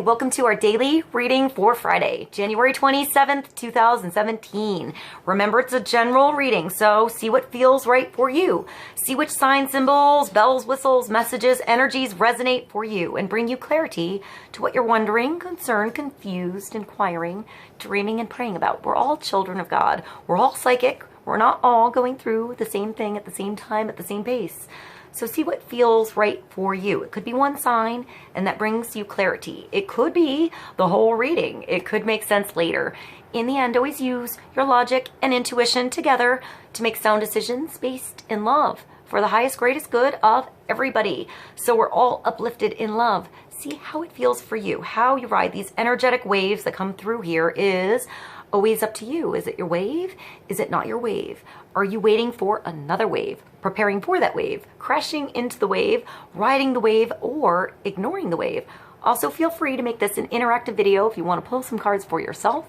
Welcome to our daily reading for Friday, January 27th, 2017. Remember, it's a general reading, so see what feels right for you. See which sign symbols, bells, whistles, messages, energies resonate for you and bring you clarity to what you're wondering, concerned, confused, inquiring, dreaming, and praying about. We're all children of God. We're all psychic. We're not all going through the same thing at the same time, at the same pace. So see what feels right for you. It could be one sign, and that brings you clarity. It could be the whole reading. It could make sense later. In the end, always use your logic and intuition together to make sound decisions based in love for the highest, greatest good of everybody. So we're all uplifted in love. See how it feels for you. How you ride these energetic waves that come through here is always up to you. Is it your wave? Is it not your wave? Are you waiting for another wave? Preparing for that wave? Crashing into the wave? Riding the wave? Or ignoring the wave? Also, feel free to make this an interactive video if you want to pull some cards for yourself.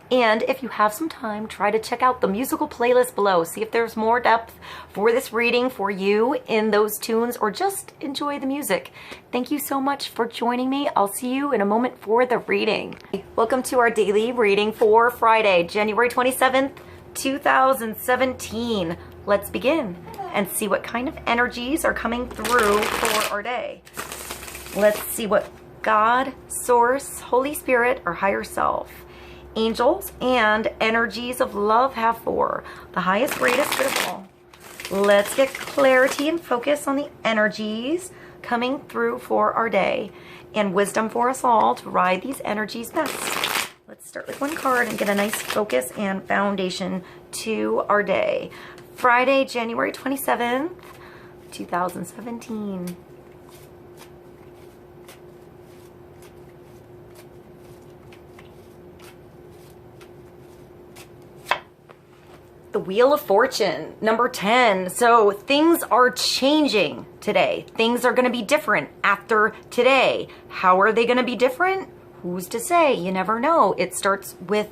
And if you have some time, try to check out the musical playlist below. See if there's more depth for this reading for you in those tunes, or just enjoy the music. Thank you so much for joining me. I'll see you in a moment for the reading. Welcome to our daily reading for Friday, January 27th, 2017. Let's begin and see what kind of energies are coming through for our day. Let's see what God, Source, Holy Spirit, or Higher Self, angels, and energies of love have for the highest, greatest good of all. Let's get clarity and focus on the energies coming through for our day, and wisdom for us all to ride these energies best. Let's start with one card and get a nice focus and foundation to our day. Friday, January 27th, 2017. The Wheel of Fortune, number 10. So things are changing today. Things are going to be different after today. How are they going to be different? Who's to say? You never know. It starts with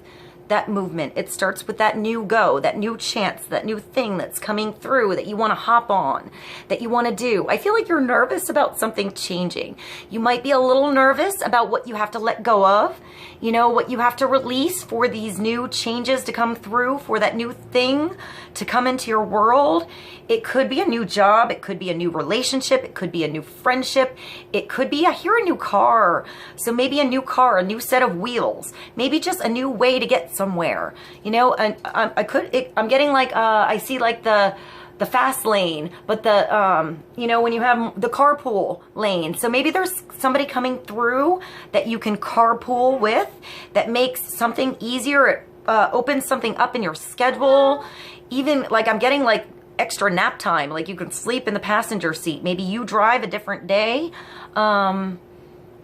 that movement. It starts with that new go, that new chance, that new thing that's coming through that you want to hop on, that you want to do. I feel like you're nervous about something changing. You might be a little nervous about what you have to let go of, you know, what you have to release for these new changes to come through, for that new thing to come into your world. It could be a new job. It could be a new relationship. It could be a new friendship. It could be, I hear a new car. So maybe a new car, a new set of wheels, maybe just a new way to get somewhere, you know. And I'm getting like, I see like the fast lane, but the, you know, when you have the carpool lane. So maybe there's somebody coming through that you can carpool with that makes something easier. It opens something up in your schedule. Even like I'm getting like extra nap time, like you can sleep in the passenger seat. Maybe you drive a different day.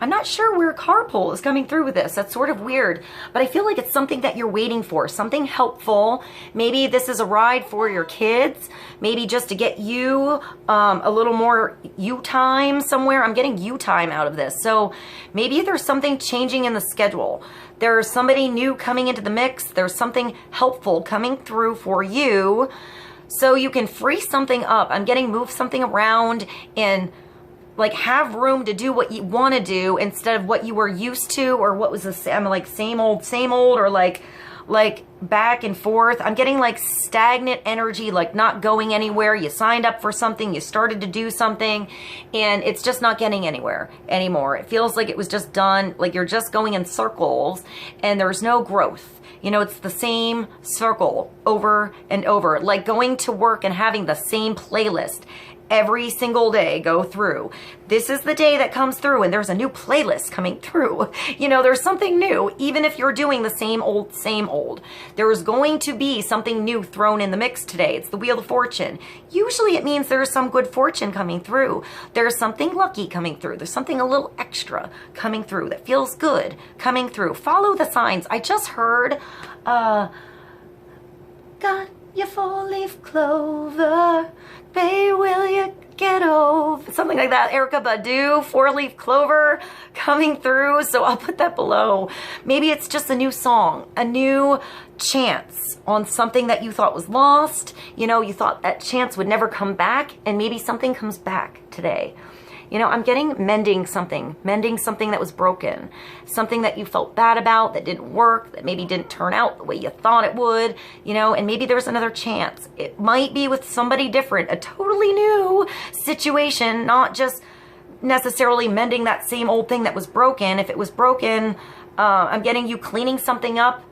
I'm not sure where carpool is coming through with this. That's sort of weird, but I feel like it's something that you're waiting for, something helpful. Maybe this is a ride for your kids, maybe just to get you a little more you time somewhere. I'm getting you time out of this. So maybe there's something changing in the schedule. There's somebody new coming into the mix. There's something helpful coming through for you, so you can free something up. I'm getting move something around and like have room to do what you want to do instead of what you were used to, or what was the same, like same old, or like back and forth. I'm getting like stagnant energy, like not going anywhere. You signed up for something, you started to do something, and it's just not getting anywhere anymore. It feels like it was just done, like you're just going in circles and there's no growth. You know, it's the same circle over and over, like going to work and having the same playlist every single day go through. This is the day that comes through and there's a new playlist coming through. You know, there's something new, even if you're doing the same old, same old. There's going to be something new thrown in the mix today. It's the Wheel of Fortune. Usually it means there's some good fortune coming through. There's something lucky coming through. There's something a little extra coming through that feels good coming through. Follow the signs. I just heard, got your four-leaf clover, baby, will you get over? Something like that. ERYKAH BADU, four-leaf clover coming through. So I'll put that below. Maybe it's just a new song, a new chance on something that you thought was lost. You know, you thought that chance would never come back, and maybe something comes back today. You know, I'm getting mending something that was broken, something that you felt bad about, that didn't work, that maybe didn't turn out the way you thought it would, you know, and maybe there's another chance. It might be with somebody different, a totally new situation, not just necessarily mending that same old thing that was broken. If it was broken, I'm getting you cleaning something up,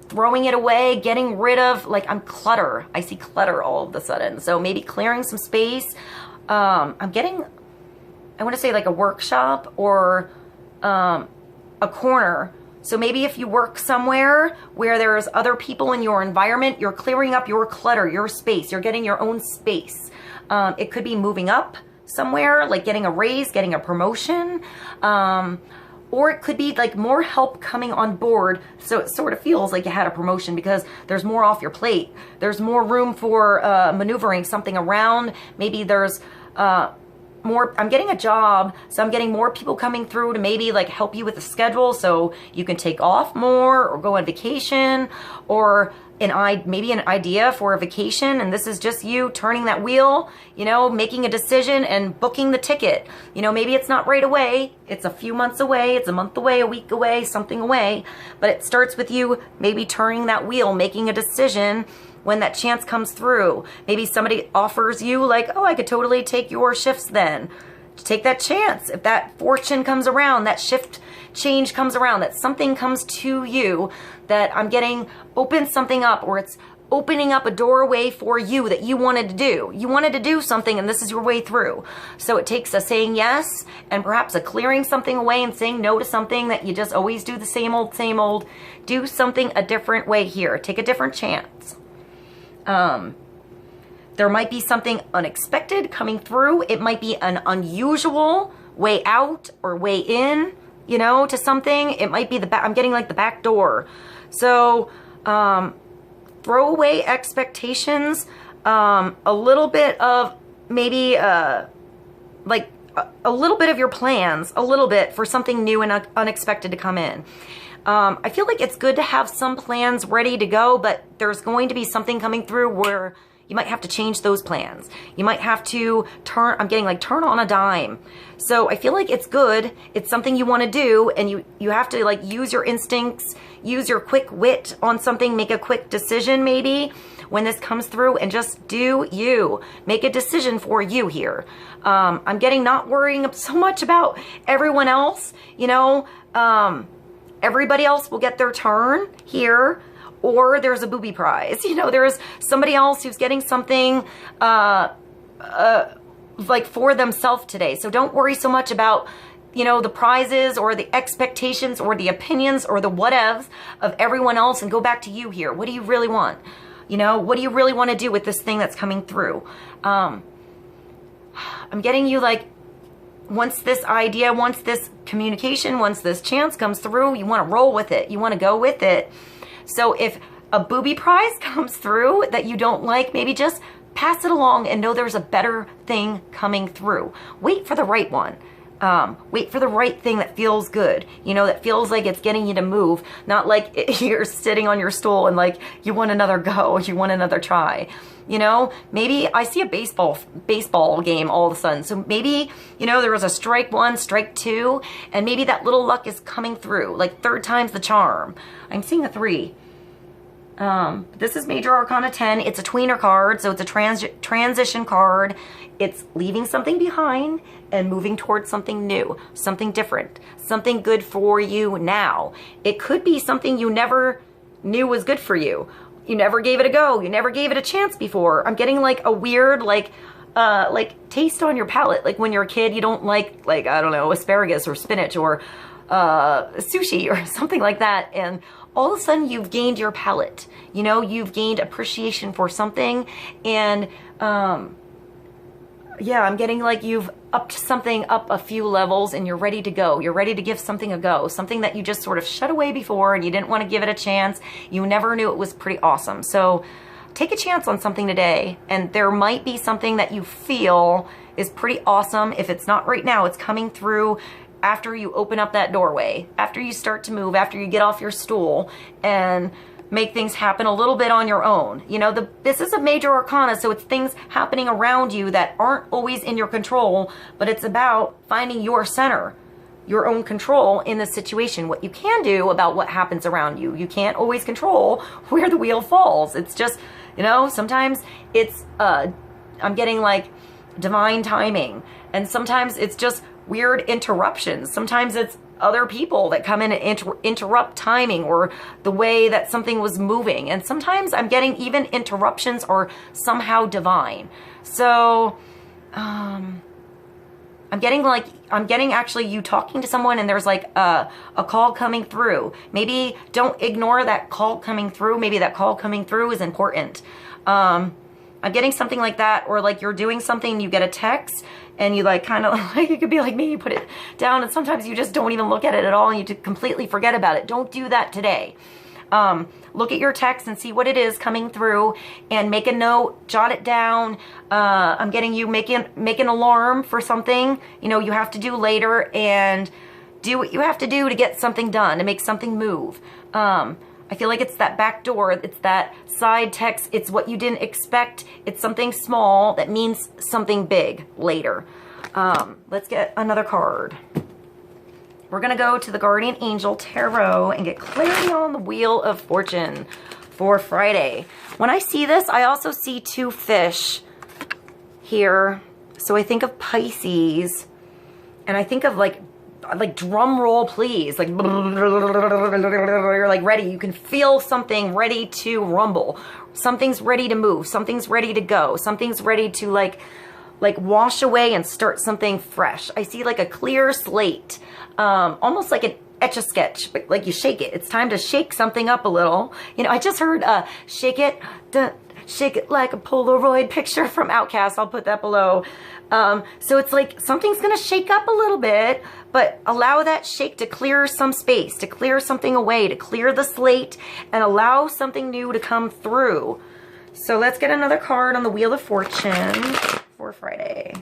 throwing it away, getting rid of, like, I'm clutter. I see clutter all of a sudden. So maybe clearing some space. I'm getting, I want to say like a workshop or a corner. So maybe if you work somewhere where there's other people in your environment, you're clearing up your clutter, your space. You're getting your own space. It could be moving up somewhere, like getting a raise, getting a promotion. Or it could be like more help coming on board. So it sort of feels like you had a promotion because there's more off your plate. There's more room for maneuvering something around. Maybe there's more, I'm getting a job, so I'm getting more people coming through to maybe like help you with the schedule so you can take off more or go on vacation, or maybe an idea for a vacation, and this is just you turning that wheel, you know, making a decision and booking the ticket. You know, maybe it's not right away, it's a few months away, it's a month away, a week away, something away, but it starts with you maybe turning that wheel, making a decision when that chance comes through. Maybe somebody offers you like, oh, I could totally take your shifts then. Take that chance. If that fortune comes around, that shift change comes around, that something comes to you, that I'm getting open something up, or it's opening up a doorway for you that you wanted to do. You wanted to do something and this is your way through. So it takes a saying yes and perhaps a clearing something away and saying no to something that you just always do the same old, same old. Do something a different way here. Take a different chance. There might be something unexpected coming through. It might be an unusual way out or way in, you know, to something. It might be I'm getting like the back door. So, throw away expectations, a little bit of maybe, like a little bit of your plans, a little bit for something new and unexpected to come in. I feel like it's good to have some plans ready to go, but there's going to be something coming through where you might have to change those plans. You might have to I'm getting like turn on a dime. So I feel like it's good. It's something you want to do, and you have to like use your instincts, use your quick wit on something, make a quick decision maybe when this comes through, and just do you. Make a decision for you here. I'm getting not worrying so much about everyone else, you know. Everybody else will get their turn here, or there's a booby prize. You know, there's somebody else who's getting something like for themselves today. So don't worry so much about, you know, the prizes or the expectations or the opinions or the whatevs of everyone else, and go back to you here. What do you really want? You know, what do you really want to do with this thing that's coming through? I'm getting you like, once this idea, once this communication, once this chance comes through, you want to roll with it. You want to go with it. So if a booby prize comes through that you don't like, maybe just pass it along and know there's a better thing coming through. Wait for the right one. Wait for the right thing that feels good, you know, that feels like it's getting you to move, not like you're sitting on your stool and like you want another go, you want another try. You know, maybe I see a baseball game all of a sudden. So maybe, you know, there was a strike one, strike two, and maybe that little luck is coming through, like third time's the charm. I'm seeing a 3. This is Major Arcana 10. It's a tweener card, so it's a transition card. It's leaving something behind and moving towards something new, something different, something good for you now. It could be something you never knew was good for you. You never gave it a go. You never gave it a chance before. I'm getting like a weird, like taste on your palate. Like when you're a kid, you don't like, I don't know, asparagus or spinach or sushi or something like that. And all of a sudden you've gained your palate. You know, you've gained appreciation for something. And yeah, I'm getting like you've upped something up a few levels and you're ready to go. You're ready to give something a go. Something that you just sort of shut away before and you didn't want to give it a chance. You never knew it was pretty awesome. So take a chance on something today, and there might be something that you feel is pretty awesome. If it's not right now, it's coming through after you open up that doorway, after you start to move, after you get off your stool, and make things happen a little bit on your own. You know, this is a major arcana, so it's things happening around you that aren't always in your control, but it's about finding your center, your own control in the situation. What you can do about what happens around you. You can't always control where the wheel falls. It's just, you know, sometimes it's, I'm getting like divine timing, and sometimes it's just weird interruptions. Sometimes it's other people that come in and interrupt timing or the way that something was moving. And sometimes I'm getting even interruptions are somehow divine. So, I'm getting actually you talking to someone and there's like a call coming through. Maybe don't ignore that call coming through. Maybe that call coming through is important. I'm getting something like that, or like you're doing something, you get a text and you like kind of like, it could be like me, you put it down and sometimes you just don't even look at it at all and you completely forget about it. Don't do that today. Look at your text and see what it is coming through and make a note, jot it down. I'm getting you make an alarm for something, you know, you have to do later, and do what you have to do to get something done, to make something move. I feel like it's that back door, it's that side text, it's what you didn't expect, it's something small that means something big later. Let's get another card. We're gonna go to the Guardian Angel Tarot and get clarity on the Wheel of Fortune for Friday. When I see this, I also see two fish here. So I think of Pisces, and I think of like drum roll please, like you're like ready, you can feel something ready to rumble, something's ready to move, something's ready to go, something's ready to like wash away and start something fresh. I see like a clear slate, almost like an Etch-a-Sketch, but like you shake it, it's time to shake something up a little. You know, I just heard shake it like a Polaroid picture from OUTKAST. I'll put that below. So it's like something's gonna shake up a little bit, but allow that shake to clear some space, to clear something away, to clear the slate, and allow something new to come through. So let's get another card on the Wheel of Fortune for Friday.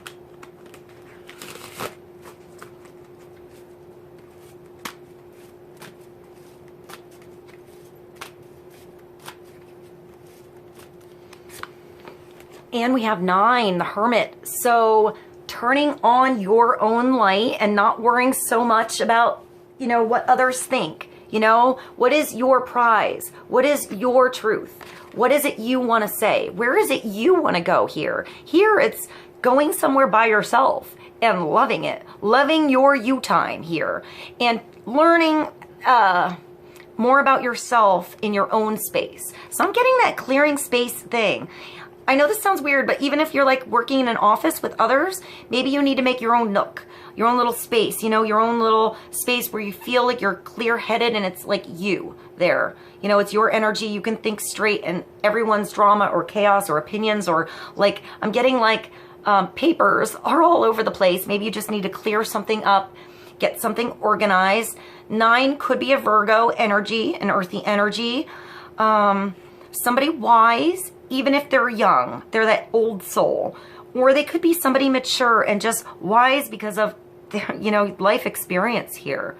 And we have 9, the Hermit. So turning on your own light and not worrying so much about, you know, what others think. You know, what is your prize? What is your truth? What is it you want to say? Where is it you want to go here? Here it's going somewhere by yourself and loving it. Loving your you time here. And learning more about yourself in your own space. So I'm getting that clearing space thing. I know this sounds weird, but even if you're like working in an office with others, maybe you need to make your own nook, your own little space, you know, your own little space where you feel like you're clear-headed and it's like you there. You know, it's your energy, you can think straight, and everyone's drama or chaos or opinions or like, I'm getting like papers are all over the place. Maybe you just need to clear something up, get something organized. 9 could be a Virgo energy, an earthy energy. Somebody wise, even if they're young, they're that old soul. Or they could be somebody mature and just wise because of their, you know, life experience here.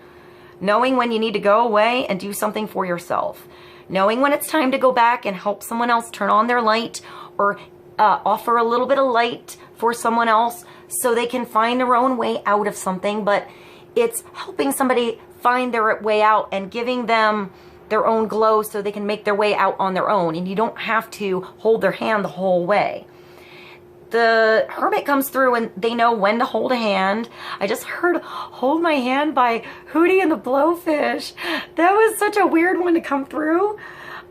Knowing when you need to go away and do something for yourself. Knowing when it's time to go back and help someone else turn on their light, or offer a little bit of light for someone else so they can find their own way out of something. But it's helping somebody find their way out and giving them their own glow so they can make their way out on their own, and you don't have to hold their hand the whole way. The Hermit comes through and they know when to hold a hand. I just heard Hold My Hand by HOOTIE and the BLOWFISH. That was such a weird one to come through.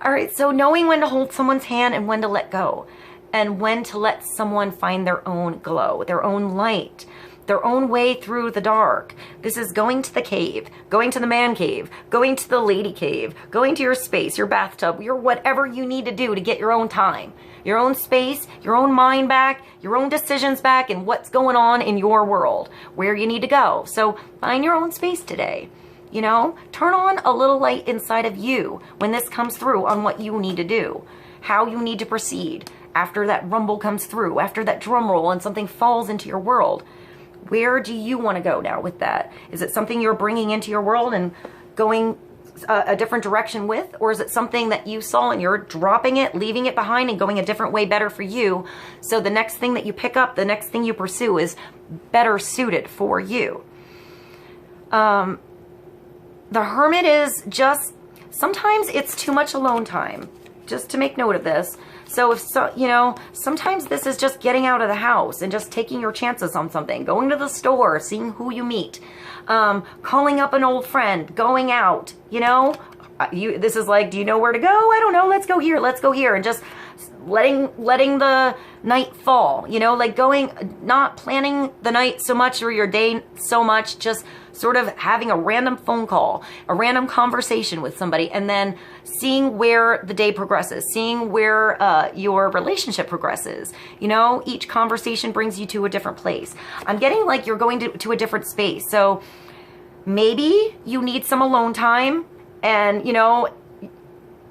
All right, so knowing when to hold someone's hand and when to let go, and when to let someone find their own glow, their own light, their own way through the dark. This is going to the cave, going to the man cave, going to the lady cave, going to your space, your bathtub, your whatever you need to do to get your own time, your own space, your own mind back, your own decisions back, and what's going on in your world, where you need to go. So find your own space today. You know, turn on a little light inside of you when this comes through on what you need to do, how you need to proceed after that rumble comes through, after that drum roll and something falls into your world. Where do you want to go now with that? Is it something you're bringing into your world and going a different direction with? Or is it something that you saw and you're dropping it, leaving it behind and going a different way better for you? So the next thing that you pick up, the next thing you pursue is better suited for you. The Hermit is just, sometimes it's too much alone time. Just to make note of this. So if so, you know, sometimes this is just getting out of the house and just taking your chances on something, going to the store, seeing who you meet, calling up an old friend, going out, you know, this is like, do you know where to go? I don't know. Let's go here. Let's go here. And just letting the night fall, you know, like not planning the night so much or your day so much, just sort of having a random phone call, a random conversation with somebody, and then seeing where the day progresses, seeing where your relationship progresses. You know, each conversation brings you to a different place. I'm getting like you're going to a different space. So maybe you need some alone time, and you know,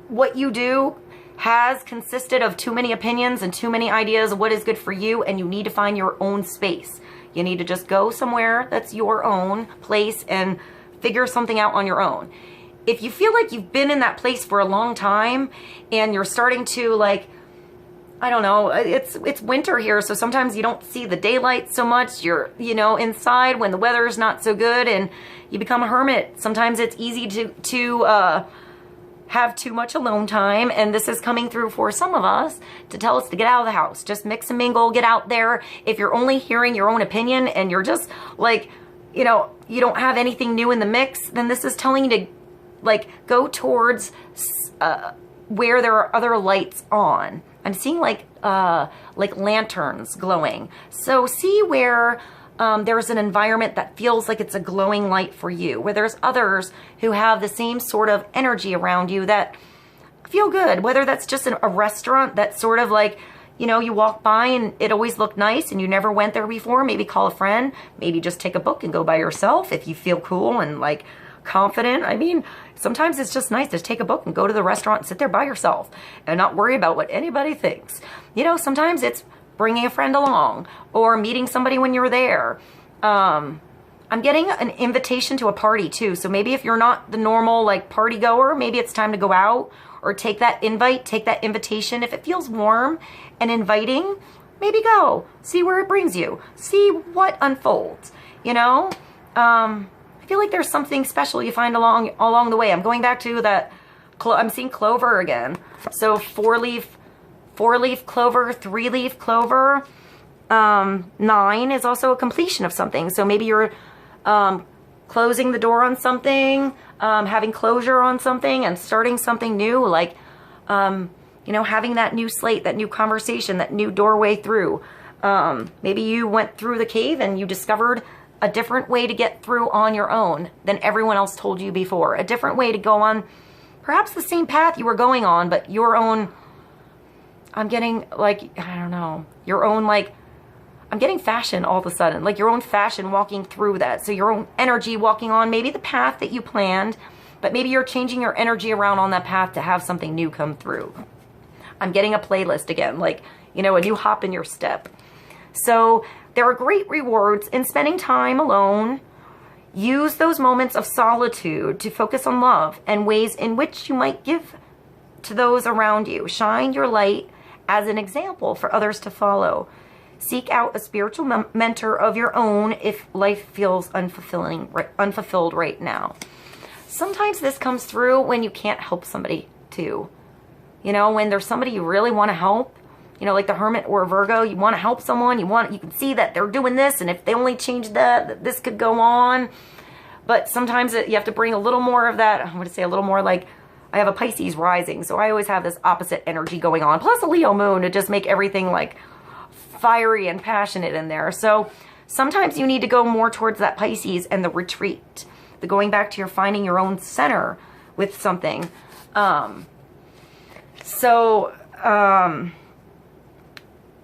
what you do has consisted of too many opinions and too many ideas of what is good for you, and you need to find your own space. You need to just go somewhere that's your own place and figure something out on your own. If you feel like you've been in that place for a long time and you're starting to, like, I don't know, it's winter here, so sometimes you don't see the daylight so much. You're, you know, inside when the weather is not so good and you become a hermit. Sometimes it's easy to have too much alone time, and this is coming through for some of us to tell us to get out of the house. Just mix and mingle, get out there. If you're only hearing your own opinion and you're just like, you know, you don't have anything new in the mix, then this is telling you to like go towards where there are other lights on. I'm seeing like lanterns glowing. So see where there's an environment that feels like it's a glowing light for you, where there's others who have the same sort of energy around you that feel good, whether that's just a restaurant that's sort of like, you know, you walk by and it always looked nice and you never went there before. Maybe call a friend, maybe just take a book and go by yourself if you feel cool and like confident. I mean, sometimes it's just nice to take a book and go to the restaurant and sit there by yourself and not worry about what anybody thinks. You know, sometimes it's bringing a friend along or meeting somebody when you're there. I'm getting an invitation to a party too. So maybe if you're not the normal like party goer, maybe it's time to go out or take that invite, take that invitation. If it feels warm and inviting, maybe go. See where it brings you. See what unfolds, you know? I feel like there's something special you find along the way. I'm going back to that, I'm seeing clover again. So four-leaf clover, 3-leaf clover. 9 is also a completion of something. So maybe you're closing the door on something, having closure on something and starting something new, like, you know, having that new slate, that new conversation, that new doorway through. Maybe you went through the cave and you discovered a different way to get through on your own than everyone else told you before. A different way to go on perhaps the same path you were going on, but your own, I'm getting like, I don't know, your own like, I'm getting fashion all of a sudden, like your own fashion walking through that. So your own energy walking on maybe the path that you planned, but maybe you're changing your energy around on that path to have something new come through. I'm getting a playlist again, like, you know, a new hop in your step. So there are great rewards in spending time alone. Use those moments of solitude to focus on love and ways in which you might give to those around you. Shine your light as an example for others to follow. Seek out a spiritual mentor of your own if life feels unfulfilled right now. Sometimes this comes through when you can't help somebody too. You know, when there's somebody you really want to help, you know, like the Hermit or Virgo, you want to help someone, you can see that they're doing this, and if they only change that, this could go on. But sometimes you have to bring a little more of that, I'm going to say a little more like, I have a Pisces rising, so I always have this opposite energy going on, plus a Leo moon to just make everything like fiery and passionate in there. So sometimes you need to go more towards that Pisces and the retreat, the going back to your finding your own center with something.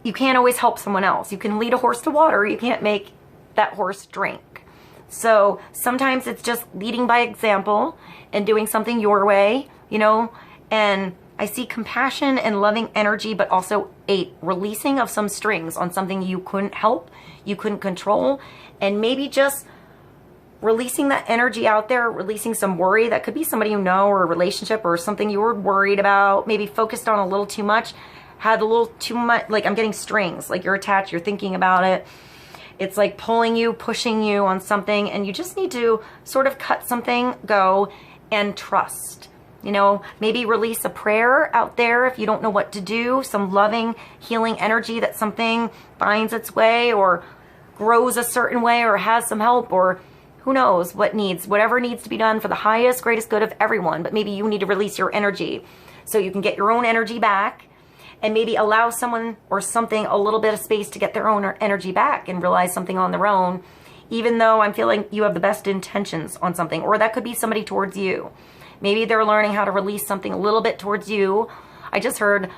You can't always help someone else. You can lead a horse to water. You can't make that horse drink. So sometimes it's just leading by example and doing something your way, you know, and I see compassion and loving energy, but also a releasing of some strings on something you couldn't help, you couldn't control, and maybe just releasing that energy out there, releasing some worry. That could be somebody you know, or a relationship, or something you were worried about, maybe focused on a little too much, had a little too much, like I'm getting strings, like you're attached, you're thinking about it. It's like pulling you, pushing you on something, and you just need to sort of cut something, go, and trust. You know, maybe release a prayer out there if you don't know what to do, some loving, healing energy that something finds its way or grows a certain way or has some help, or who knows what needs, whatever needs to be done for the highest, greatest good of everyone. But maybe you need to release your energy so you can get your own energy back, and maybe allow someone or something a little bit of space to get their own energy back and realize something on their own, even though I'm feeling you have the best intentions on something. Or that could be somebody towards you. Maybe they're learning how to release something a little bit towards you. I just heard,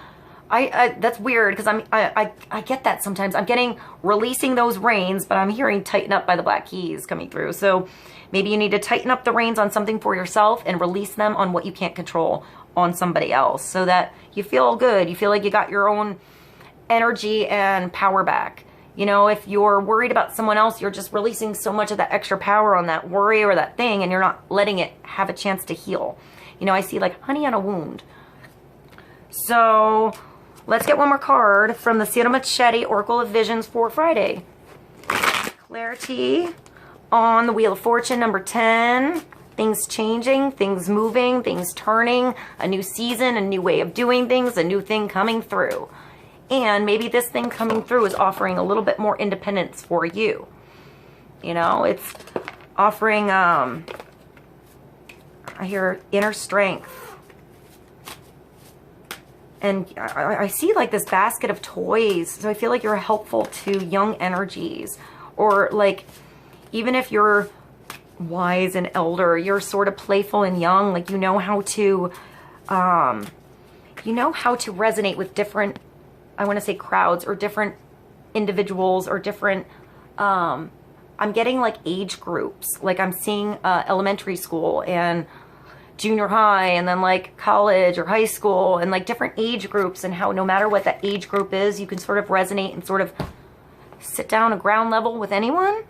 that's weird, because I get that sometimes. I'm getting releasing those reins, but I'm hearing tighten up by the Black Keys coming through. So maybe you need to tighten up the reins on something for yourself and release them on what you can't control on somebody else, so that you feel good. You feel like you got your own energy and power back. You know, if you're worried about someone else, you're just releasing so much of that extra power on that worry or that thing, and you're not letting it have a chance to heal. You know, I see like honey on a wound. So let's get one more card from the Sierra Machete Oracle of Visions for Friday. Clarity on the Wheel of Fortune, number 10. Things changing, things moving, things turning, a new season, a new way of doing things, a new thing coming through. And maybe this thing coming through is offering a little bit more independence for you. You know, it's offering, I hear inner strength. And I see like this basket of toys. So I feel like you're helpful to young energies. Or like, even if you're wise and elder, you're sort of playful and young, like you know how to resonate with different, I want to say crowds, or different individuals, or different I'm getting like age groups. Like I'm seeing elementary school and junior high, and then like college or high school, and like different age groups, and how no matter what that age group is, you can sort of resonate and sort of sit down a ground level with anyone.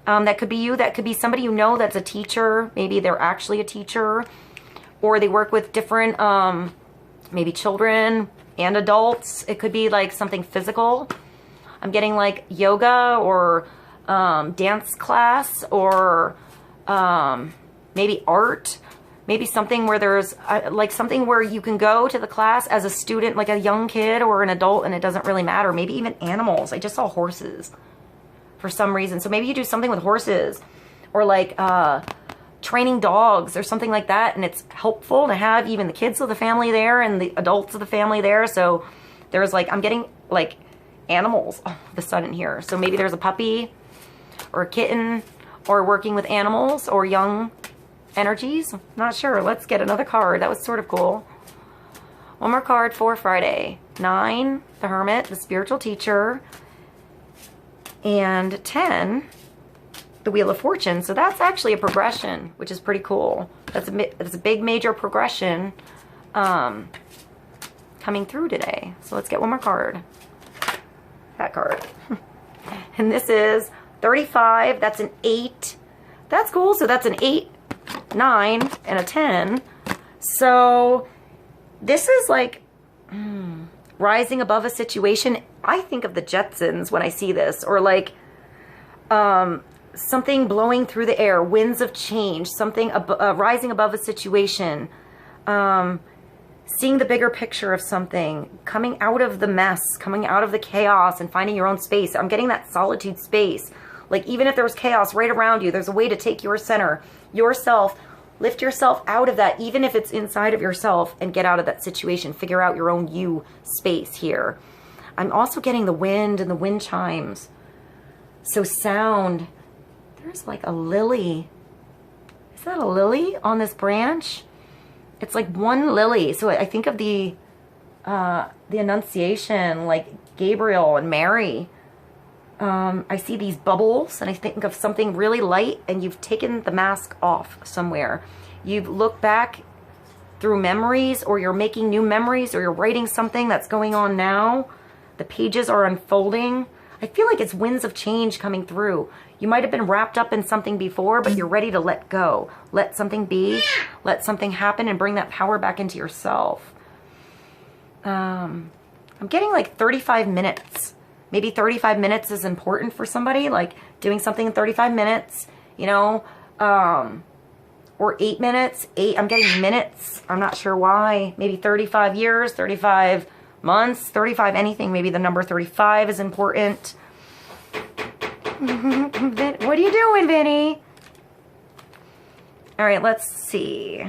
That could be you. That could be somebody you know that's a teacher. Maybe they're actually a teacher, or they work with different, maybe children and adults. It could be like something physical. I'm getting like yoga, or dance class, or maybe art. Maybe something where there's like something where you can go to the class as a student, like a young kid or an adult, and it doesn't really matter. Maybe even animals. I just saw horses for some reason. So maybe you do something with horses, or like training dogs or something like that. And it's helpful to have even the kids of the family there and the adults of the family there. So there's like, I'm getting like animals, the sun in here. So maybe there's a puppy or a kitten, or working with animals or young energies. Not sure. Let's get another card. That was sort of cool. One more card for Friday. 9, the Hermit, the spiritual teacher. And 10, the Wheel of Fortune. So that's actually a progression, which is pretty cool. That's a big major progression coming through today. So let's get one more card. That card. And this is 35. That's an 8. That's cool. So that's an 8, 9, and a 10. So this is like rising above a situation. I think of the Jetsons when I see this, or like something blowing through the air, winds of change, something rising above a situation, seeing the bigger picture of something, coming out of the mess, coming out of the chaos, and finding your own space. I'm getting that solitude space. Like even if there was chaos right around you, there's a way to take your center, yourself, lift yourself out of that, even if it's inside of yourself, and get out of that situation. Figure out your own you space here. I'm also getting the wind and the wind chimes. So sound. There's like a lily. Is that a lily on this branch? It's like one lily. So I think of the Annunciation, like Gabriel and Mary. I see these bubbles, and I think of something really light, and you've taken the mask off somewhere. You've looked back through memories, or you're making new memories, or you're writing something that's going on now. The pages are unfolding. I feel like it's winds of change coming through. You might have been wrapped up in something before, but you're ready to let go. Let something be, let something happen, and bring that power back into yourself. I'm getting like 35 minutes. Maybe 35 minutes is important for somebody, like doing something in 35 minutes, you know, or 8 minutes. I'm getting minutes. I'm not sure why. Maybe 35 years, 35 months, 35 anything. Maybe the number 35 is important. What are you doing, Vinny? All right, let's see.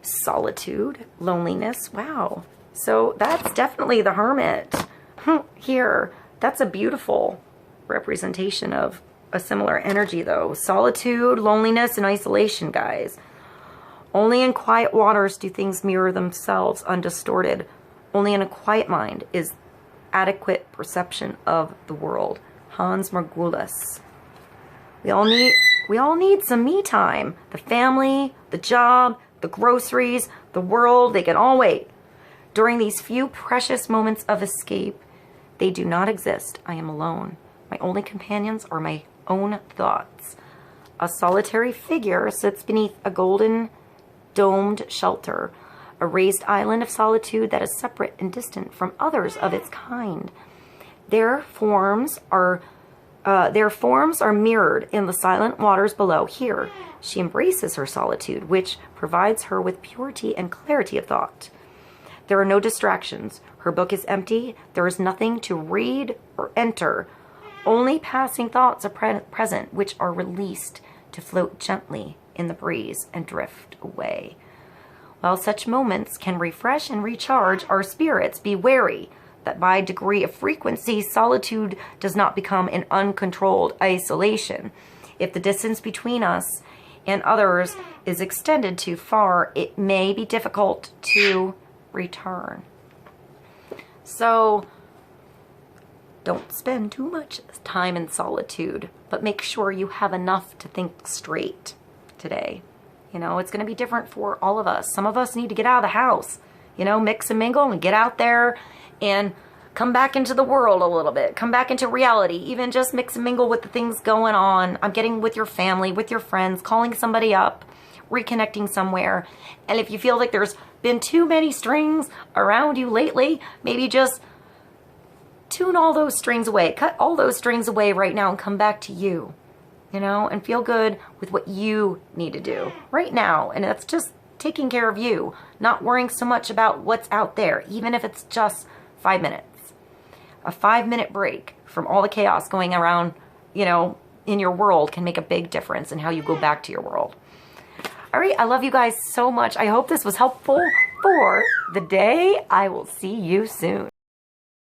Solitude, loneliness. Wow. So that's definitely the Hermit. Here, that's a beautiful representation of a similar energy, though. Solitude, loneliness, and isolation, guys. Only in quiet waters do things mirror themselves undistorted. Only in a quiet mind is adequate perception of the world. MARGOLIUS. We all need some me time. The family, the job, the groceries, the world, they can all wait. During these few precious moments of escape, they do not exist. I am alone. My only companions are my own thoughts. A solitary figure sits beneath a golden domed shelter, a raised island of solitude that is separate and distant from others of its kind. Their forms are mirrored in the silent waters below. Here, she embraces her solitude, which provides her with purity and clarity of thought. There are no distractions. Her book is empty. There is nothing to read or enter. Only passing thoughts are present, which are released to float gently in the breeze and drift away. While such moments can refresh and recharge our spirits, be wary that by degree of frequency, solitude does not become an uncontrolled isolation. If the distance between us and others is extended too far, it may be difficult to return. So don't spend too much time in solitude, but make sure you have enough to think straight today. You know, it's going to be different for all of us. Some of us need to get out of the house, you know, mix and mingle and get out there and come back into the world a little bit. Come back into reality. Even just mix and mingle with the things going on. I'm getting with your family, with your friends, calling somebody up, reconnecting somewhere. And if you feel like there's been too many strings around you lately, maybe just tune all those strings away. Cut all those strings away right now and come back to you, you know, and feel good with what you need to do right now. And that's just taking care of you, not worrying so much about what's out there, even if it's just 5 minutes. A 5-minute break from all the chaos going around, you know, in your world can make a big difference in how you go back to your world. All right, I love you guys so much. I hope this was helpful for the day. I will see you soon.